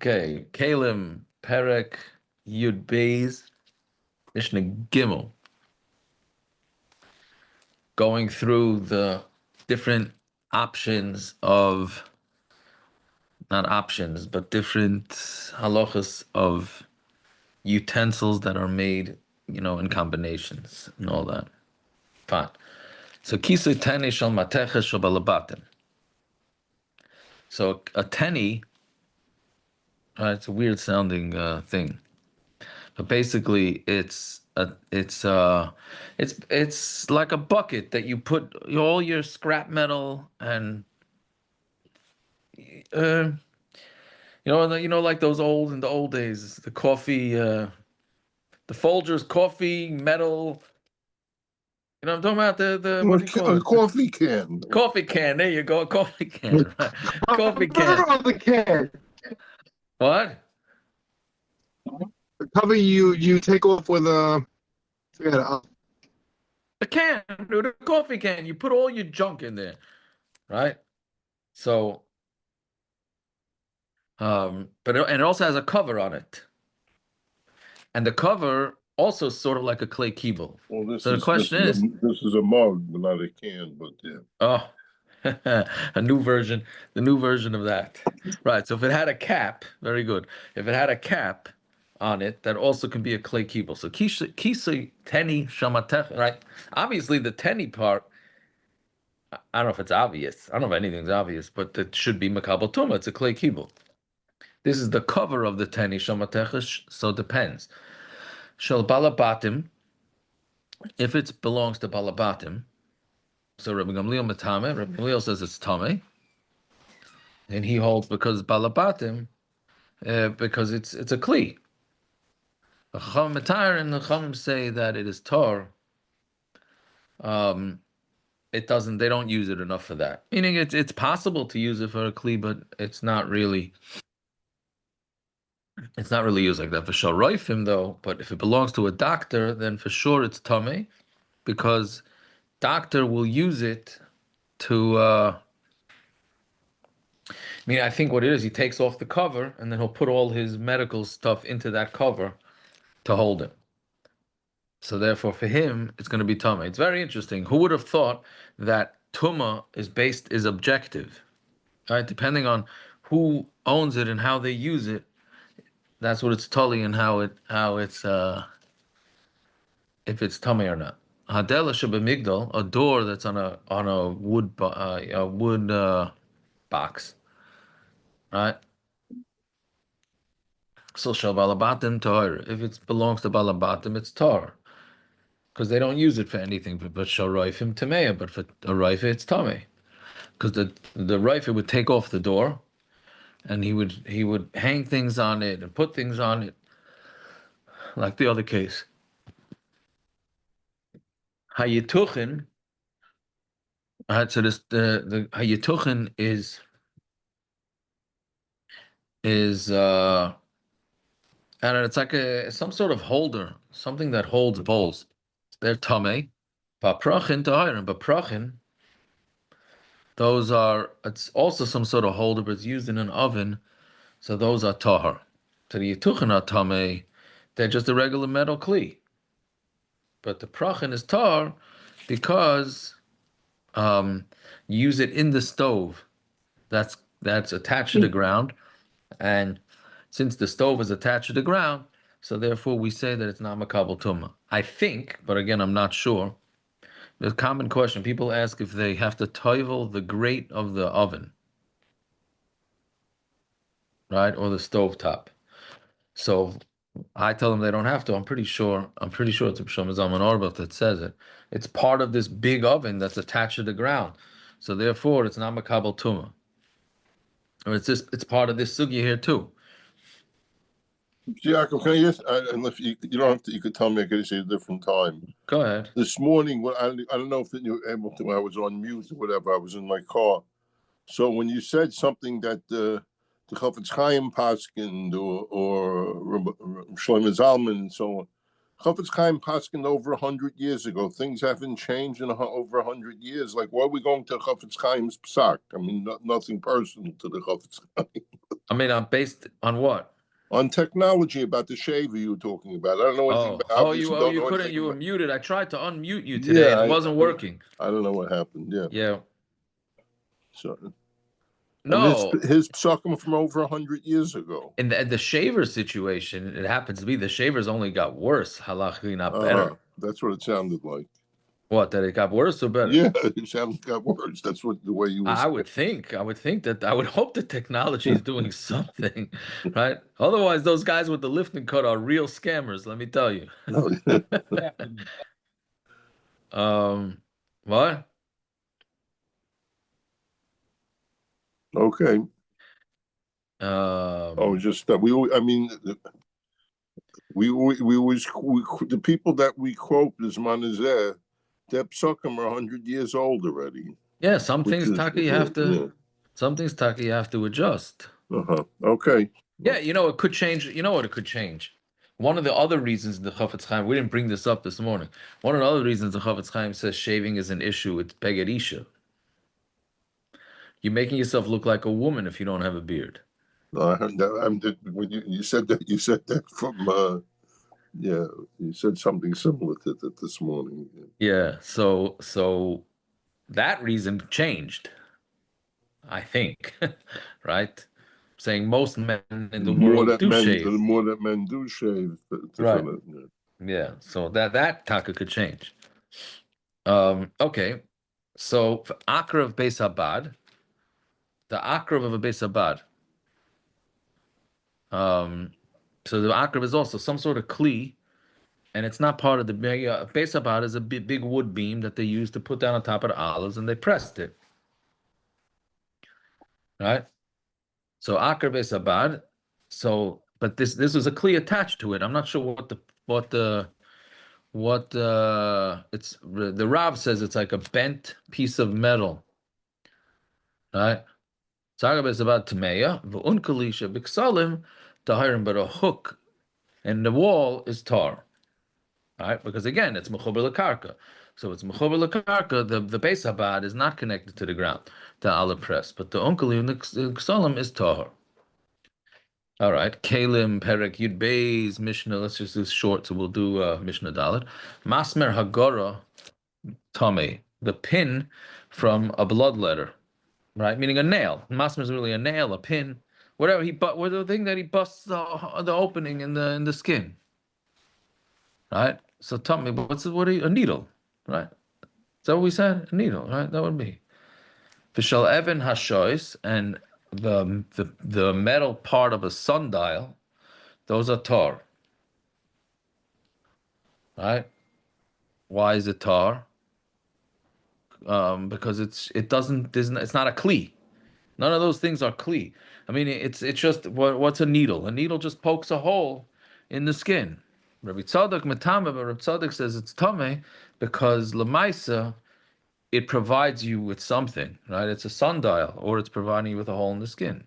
Okay, Kelim Perek Yud Beis Mishnah Gimel. Going through the different options of, not options, but different halachas of utensils that are made, in combinations and all that. Fine. So kisui teni shel mateches shel balabatim. So a teni, it's a weird sounding thing. But basically, it's like a bucket that you put all your scrap metal and like those in the old days, the coffee, the Folgers coffee metal. I'm talking about the what do you call A it? coffee can. Coffee can. There you go, a coffee can. Right. Coffee can. Cover of the can. What? The cover you take off with a. Forget it. A can, dude, a coffee can. You put all your junk in there, right? So. But it also has a cover on it, and the cover also is sort of like a clay kibble. Well, So the question is, this is a mug, not a can, but yeah. oh, a new version, the new version of that, right? So if it had a cap, very good. If it had a cap on it, that also can be a clay kibble. So kisa teni shamatech, right? Obviously, the teni part, I don't know if it's obvious. I don't know if anything's obvious, but it should be makabel tuma. It's a clay kibble. This is the cover of the teni shamateches, so it depends. Shel balabatim, if it belongs to balabatim, so Rabbi Gamliel metame, Rabbi Gamliel says it's tame, and he holds because balabatim, because it's a kli. The Chacham Metar and the Chacham say that it is tor. It doesn't. They don't use it enough for that. Meaning, it's possible to use it for a kli, but it's not really. It's not really used like that for shalroifim though. But if it belongs to a doctor, then for sure it's tame, because doctor will use it to. I think what it is, he takes off the cover and then he'll put all his medical stuff into that cover to hold it. So therefore, for him, it's going to be tama. It's very interesting. Who would have thought that tuma is objective, right? Depending on who owns it and how they use it, that's what it's totally and how it's if it's tummy or not. Hadela shabamigdal, a door that's on a wood box, right? So shal balabatim tor. If it belongs to balabatim, it's tor, because they don't use it for anything. But shal roifim tameya. But for a roifa, it's tame, because the roifa would take off the door, and he would hang things on it and put things on it, like the other case. Hayituchin. So this the hayituchin is and it's like some sort of holder, something that holds bowls. They're tame. Paprachin tahirim, but prachin, it's also some sort of holder, but it's used in an oven, so those are tahar. So the yituchin are tame, they're just a regular metal kli. But the prachin is tar because you use it in the stove. That's attached to the ground, and since the stove is attached to the ground, so therefore we say that it's not makabel tuma. I think, but again, I'm not sure. The common question people ask if they have to toivel the grate of the oven, right, or the stove top. So I tell them they don't have to. I'm pretty sure it's a B'Shem Zalman Arbach that says it. It's part of this big oven that's attached to the ground. So therefore, it's not makabel tuma. Or it's part of this sugya here too. Jacob, can I just, unless you don't have to, you could tell me, I could say a different time. Go ahead. This morning, I don't know if you were able to, when I was on mute or whatever, I was in my car. So when you said something that the Chafetz Chaim Paskin or Shlomo Zalman and so on, Chafetz Chaim Paskin over 100 years ago, things haven't changed in over 100 years. Like, why are we going to Chafetz Chaim's psak? I mean, nothing personal to the Chafetz Chaim. I mean, I'm based on what? On technology about the shaver you were talking about. I don't know anything about. Obviously, don't You know couldn't. anything You were about. muted. I tried to unmute you today, Yeah, and it wasn't working. I don't know what happened. Yeah. Yeah. So, I mean, No. his psukim from over 100 years ago. In the shaver situation, it happens to be the shavers only got worse, halachically, not better. That's what it sounded like. What, that it got worse or better? Yeah, it sounded got worse. That's what the way you was. I would think that I would hope the technology is doing something, right? Otherwise, those guys with the lift and cut are real scammers, let me tell you. No. What? Okay. Um, Just that we. I mean, we always the people that we quote as manazeh, their psukim are 100 years old already. yeah, Which is yeah. some things Taka you have to adjust. Okay. Yeah, it could change. You know what it could change? One of the other reasons the Chafetz Chaim, we didn't bring this up this morning. One of the other reasons the Chafetz Chaim says shaving is an issue with Beged Isha. You're making yourself look like a woman if you don't have a beard. I heard that. When you said that, you said that from yeah, you said something similar to that this morning. Yeah, so that reason changed, I think, right? Saying most men in the world do The shave. more that men do shave, the Right. different. Yeah, so that taka could change. Okay. So for Akra of Beis Habad, the Akra of a Beis Habad. So the Akra is also some sort of kli, and it's not part of the Beis Habad is a big wood beam that they used to put down on top of the olives, and they pressed it. Right? So Akar Beis Habad. So, but this was a kli attached to it. I'm not sure what it's the Rav says it's like a bent piece of metal, right? So Akar Beis Habad Tameya v'unkalisha b'ksalim tahirim, but a hook and the wall is tar, right? Because again, it's mechuber lekarka. So it's mechuber lekarka. The Beis Habad is not connected to the ground, the olive press, but the unkali and the ksalim is tahor. All right, Kelim Perek Yud Beis Mishnah. Let's just do short, so we'll do Mishnah Dalet. Masmer Hagora Tame, the pin from a blood letter, right? Meaning a nail. Masmer is really a nail, a pin, whatever the thing that he busts the opening in the skin, right? So Tame, a needle, right? Is that what we said? A needle, right? That would be. Vishal Evan Hashois and the metal part of a sundial. Those are tar, right? Why is it tar? Because it's not a kli. None of those things are kli. I mean, it's just what's a needle? A needle just pokes a hole in the skin. Rabbi Tzadok metame, but Rabbi Tzadok says it's tame because lemaisa it provides you with something, right? It's a sundial, or it's providing you with a hole in the skin.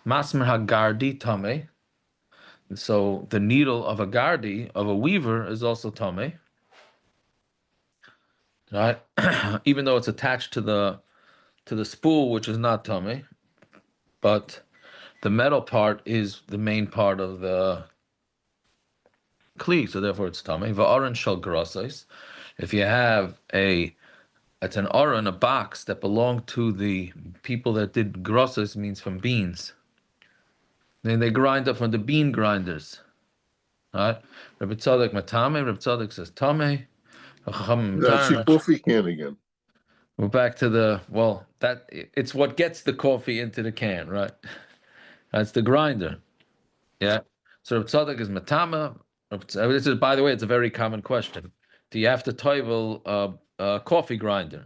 Masmer hagardi tame. So the needle of a gardi of a weaver is also tame, right? Even though it's attached to the spool, which is not tummy, but the metal part is the main part of the kli, so therefore it's tummy. Va'aron shel grosses. If you have it's an aron, a box that belonged to the people that did grosses, means from beans. Then they grind up from the bean grinders, right? Rabbi Tzadok matame. Rabbi Tzadok says tame. That's your coffee can again. We're back to it's what gets the coffee into the can, right? That's the grinder. Yeah. So Reb Tzadok is matama. This is, by the way, it's a very common question. Do you have to toivel a coffee grinder?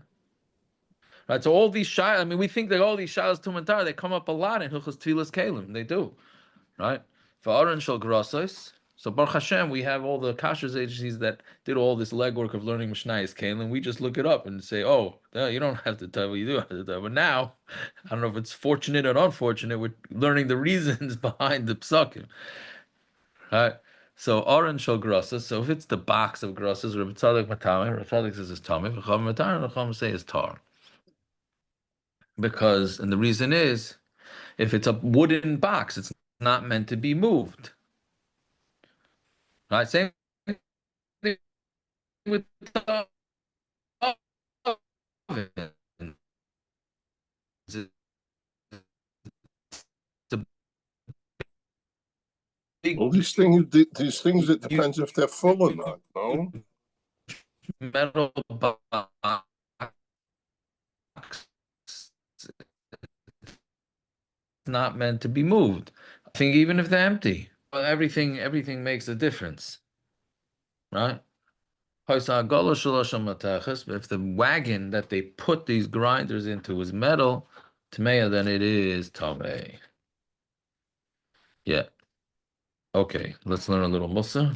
Right. So all these shilas, I mean, we think that all these shilas tumentar, they come up a lot in Hilchos Tfilas Kelim. They do, right? For Aron Shel Grossos. So Baruch Hashem, we have all the kashrus agencies that did all this legwork of learning Mishnayos Kelim. We just look it up and say, oh, no, you don't have to toivel, you do have to toivel. But now, I don't know if it's fortunate or unfortunate, we're learning the reasons behind the psukim. Right. So orange shel grosses. So if it's the box of grosses, Rabbi Tzadok matame, Rabbi Tzadok says it's tummy. Chacham matar, and Chacham say it's tar. And the reason is, If it's a wooden box, it's not meant to be moved. Right? Same thing with the oven. It's a big Well, these things, it huge depends if they're full or not. No. metal box. Not meant to be moved. I think even if they're empty, well, everything makes a difference, right? If the wagon that they put these grinders into is metal, tamei, then it is tamei. Yeah. Okay, let's learn a little Musa.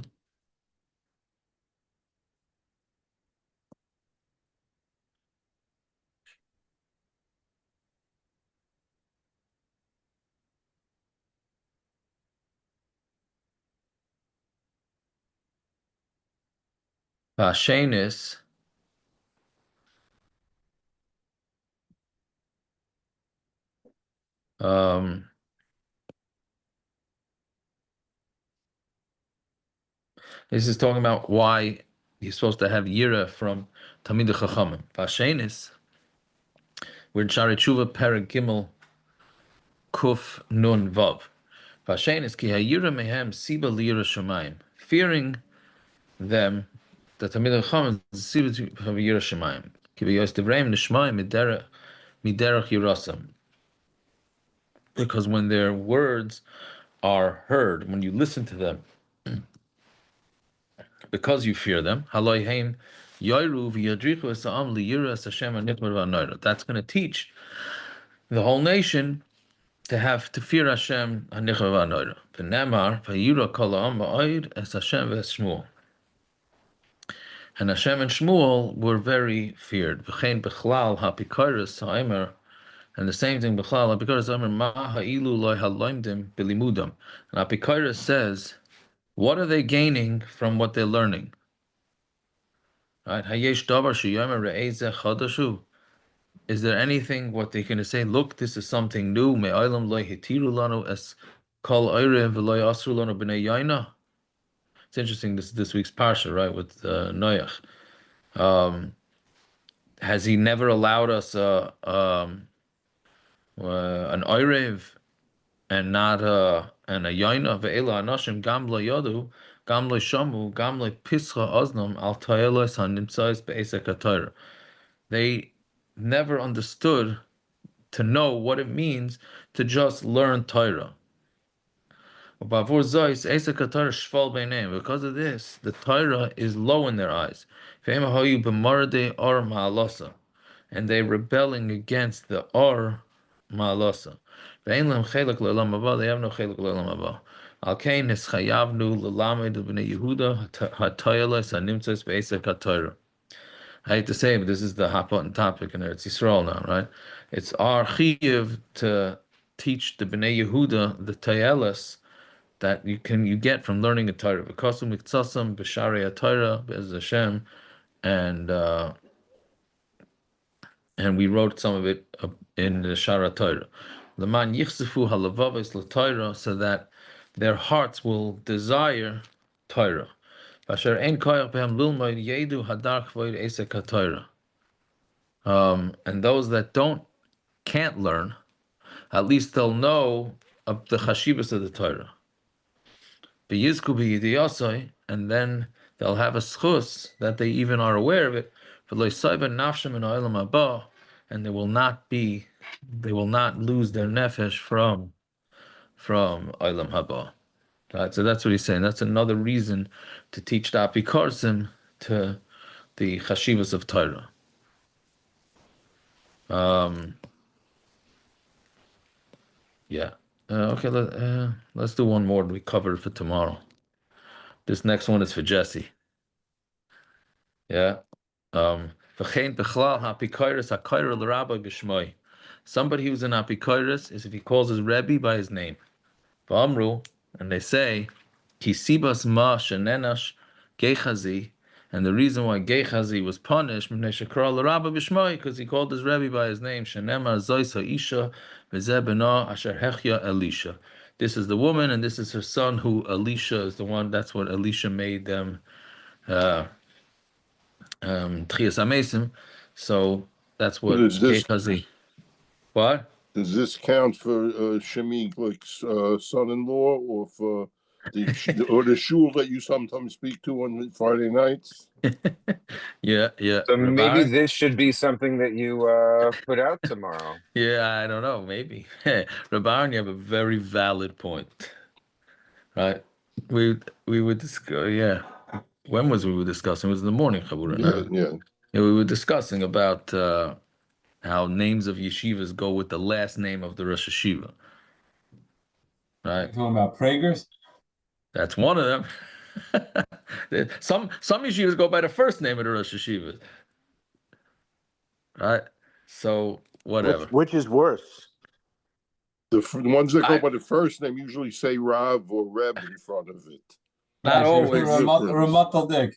Vashenis. Um, this is talking about why you're supposed to have yira from Tamid Chachamim. Vashenis. We're in Shari Tshuva Perek Gimel Kuf Nun Vav. Vashenis ki hayira mehem siba liyira shemayim. Fearing them, the Tamid Chacham is siba to have yira shemayim. Ki v'yos devreim nishmayim miderach yirasam. Because when their words are heard, when you listen to them, because you fear them, haloyheim yoiru v'yadrichu esa'am liyira es Hashem ha'nikmar v'anoira. That's going to teach the whole nation to fear Hashem ha'nikmar v'anoira. V'nemar v'yira kol ha'am ba'oid es Hashem v'es Shmuel. And Hashem and Shmuel were very feared. V'chein b'chlal ha'pikoros ha'emer. And the same thing b'chlal ha'pikoros ha'emer ma ha'ilu loy ha'loimdim b'limudam. And ha'pikoros says, what are they gaining from what they're learning? Right? Hayesh davar sheyomer re'ezeh chadashu. Is there anything what they're going to say? Look, this is something new. Me'olam loy hitiru lanu es kol oirev v'loy asru lanu b'nei yaina. It's interesting. This week's parsha, right, with Noach. Has he never allowed us an oirev and not and a yaina ve'ela anashim gam lo yodu gam lo shamu gam lo pischa oznam al taelos hanimtzais be'esek haTorah. They never understood to know what it means to just learn Torah. Because of this, the Torah is low in their eyes. And they're rebelling against the Or Ma'alasa. They have no chelik l'olam haba. Al kein nischayavnu l'lamed b'nei Yehuda ha'toyeles ha'nimtzes be'esek ha'Torah. I hate to say it, but this is the hot button topic in Eretz Yisrael now, right? It's our chiyuv to teach the Bnei Yehuda the tayeles that you get from learning a Torah. V'kosum miktsasam b'sharei Torah be'ez Hashem, and we wrote some of it in the Shara Torah. L'man yichsefu halavaves l'Torah, so that their hearts will desire Torah. Basher ein koyach behem lilmoid yedu hadar chvoid esek haTorah. And those that can't learn, at least they'll know of the chashivas of the Torah. B'yizku b'yidiyasai, and then they'll have a schus that they even are aware of it. And they will not lose their nefesh from olam haba. Right, so that's what he's saying. That's another reason to teach the apikorsim to the chashivas of Torah. Yeah. Okay. Let's do one more. We covered for tomorrow. This next one is for Jesse. Yeah. Somebody who's an apikoros is if he calls his Rebbe by his name. V'amru, and they say, Kisibas ma shenenash gechazi, and the reason why Gechazi was punished because he called his Rebbe by his name, Shenemar Zois Ha'isha V'zeh beno asher hechya Elisha. This is the woman, and this is her son. Who Elisha is the one. That's what Elisha made them. Tchias Amesim. So that's But what Kechazi. What? does this count for Shemi son-in-law, or for the shul that you sometimes speak to on Friday nights? Yeah, yeah. So maybe Rabar? this should be something that you put out tomorrow. Yeah, I don't know. Maybe. Rabar, you have a very valid point. Right? We would discuss. Yeah. When was we were discussing? It was in the morning, Chabura. Yeah, yeah. Yeah, we were discussing about how names of yeshivas go with the last name of the Rosh Yeshiva. Right? Talking about Prager's? That's one of them. Some yeshivas go by the first name of the Rosh Yeshiva. Right? So whatever. Which is worse? The ones that go by the first name usually say Rav or Reb in front of it. Not always. Ramatal Dick.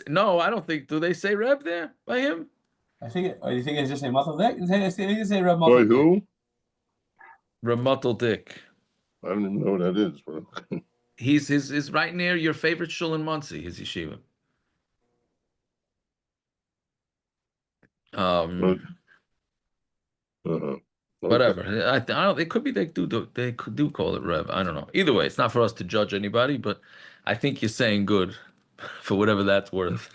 No, I don't think. Do they say Reb there by him? I think. You think it's just a Matal Dick? I think it's a Ramatal By Dick. who? Ramatal Dick. I don't even know what that is, bro. He's right near your favorite shul in Muncie, his yeshiva. Okay. Whatever. I don't. It could be they do call it Rev. I don't know. Either way, it's not for us to judge anybody, but I think you're saying good for whatever that's worth.